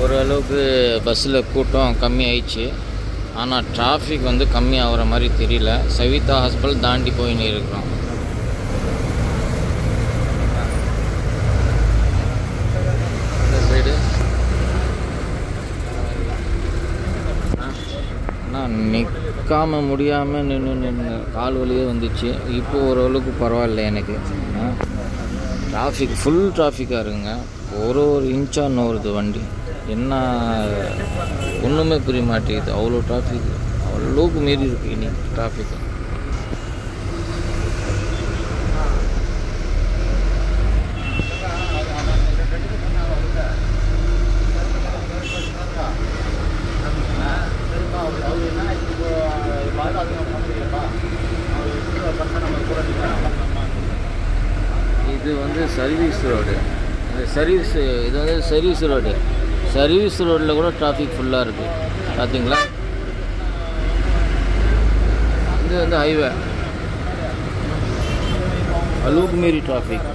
ஓரளவுக்கு பஸ்ஸில் கூட்டம் கம்மி ஆயிடுச்சு. ஆனால் டிராஃபிக் வந்து கம்மி ஆகிற மாதிரி தெரியல. சவிதா ஹாஸ்பிட்டல் தாண்டி போயின்னு இருக்கிறோம். இந்த சைடு நான் நிற்காமல் முடியாமல் நின்று கால் வலியே வந்துச்சு. இப்போது ஓரளவுக்கு பரவாயில்ல எனக்கு. டிராஃபிக் ஃபுல் டிராஃபிக்காக இருக்குங்க. ஒரு இன்ச்சாக நோறுது வண்டி. என்ன ஒன்றுமே புரிய மாட்டேங்குது. அவ்வளோ டிராஃபிக், அவ்வளோக்கு மீறி இருக்குது இன்னைக்கு டிராஃபிக்கு. இது வந்து சர்வீஸ் ரோடு. இது வந்து சர்வீஸ் ரோடு. சர்வீஸ் ரோட்டில் கூட டிராஃபிக் ஃபுல்லாக இருக்குது. பார்த்தீங்களா? இது வந்து ஹைவே. அளவுக்கு மீறி டிராஃபிக்.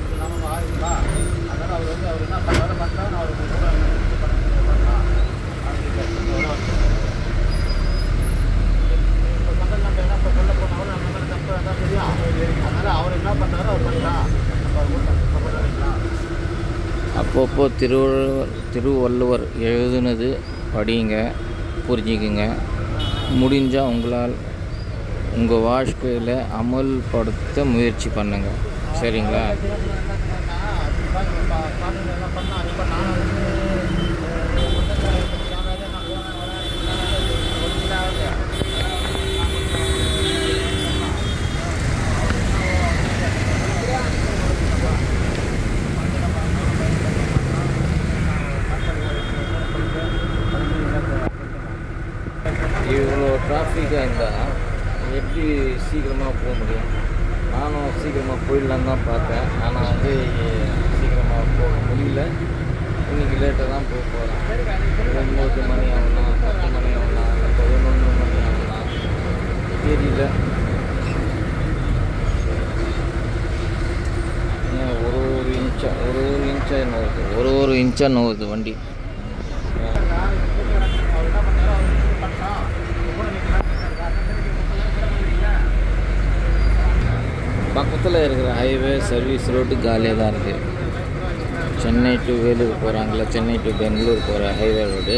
அப்பப்போ திருவள்ளுவர் எழுதுனது படிங்க, புரிஞ்சுக்குங்க. முடிஞ்சால் உங்களால் உங்கள் வாழ்க்கையில் அமல்படுத்த முயற்சி பண்ணுங்கள். சரிங்களா? இவ்வளோ டிராஃபிக்காக இருந்தால் எப்படி சீக்கிரமாக போக முடியும்? நானும் சீக்கிரமாக போயிடலான்னு தான் பார்த்தேன். ஆனால் வந்து சீக்கிரமாக போக முடியல. இன்றைக்கி லேட்டாக தான் போக போகிறேன். 9 மணி ஆகலாம், 10 மணி ஆகலாம், 11 மணி ஆகலாம், தெரியல. ஒரு இன்ச்சாக நோவுது வண்டி. பக்கத்தில் இருக்கிற ஹைவே சர்வீஸ் ரோடு காலியாக தான் இருக்குது. சென்னை டு வேலூர் போகிறாங்களா, சென்னை டு பெங்களூர் போகிற ஹைவே ரோடு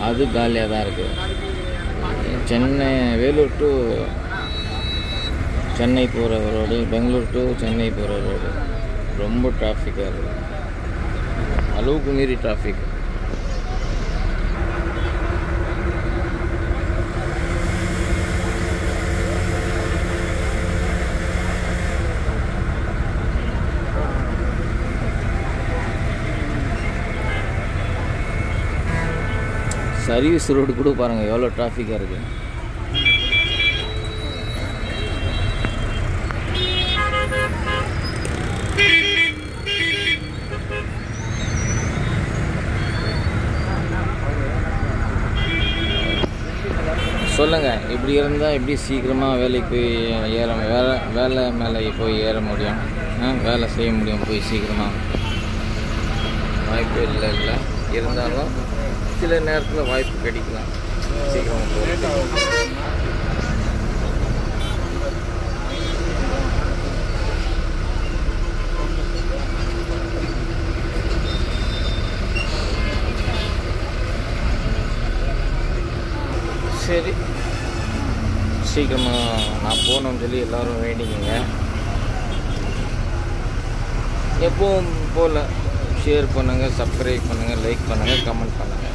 அது காலியாக தான் இருக்குது. வேலூர் டு சென்னை போகிற ரோடு, பெங்களூர் டு சென்னை போகிற ரோடு ரொம்ப டிராஃபிக்காக இருக்குது. அளவுக்கு மீறி டிராஃபிக். சர்வீஸ் ரோடு கூட பாருங்கள் எவ்வளோ டிராஃபிக்காக இருக்குது. சொல்லுங்கள், இப்படி இருந்தால் எப்படி சீக்கிரமாக வேலைக்கு போய் வேலை மேலே போய் ஏற முடியும்? வேலை செய்ய முடியும் போய் சீக்கிரமாக? வாய்ப்பு இல்லை. இருந்தாலும் சில நேரத்தில் வாய்ப்பு கிடைக்கலாம் சீக்கிரமாக போகிறது. சரி, சீக்கிரமாக நான் போகணும்னு சொல்லி எல்லோரும் வேண்டிக்கிங்க. எப்பவும் போல் ஷேர் பண்ணுங்கள், சப்ஸ்கிரைப் பண்ணுங்கள், லைக் பண்ணுங்கள், கமெண்ட் பண்ணுங்கள்.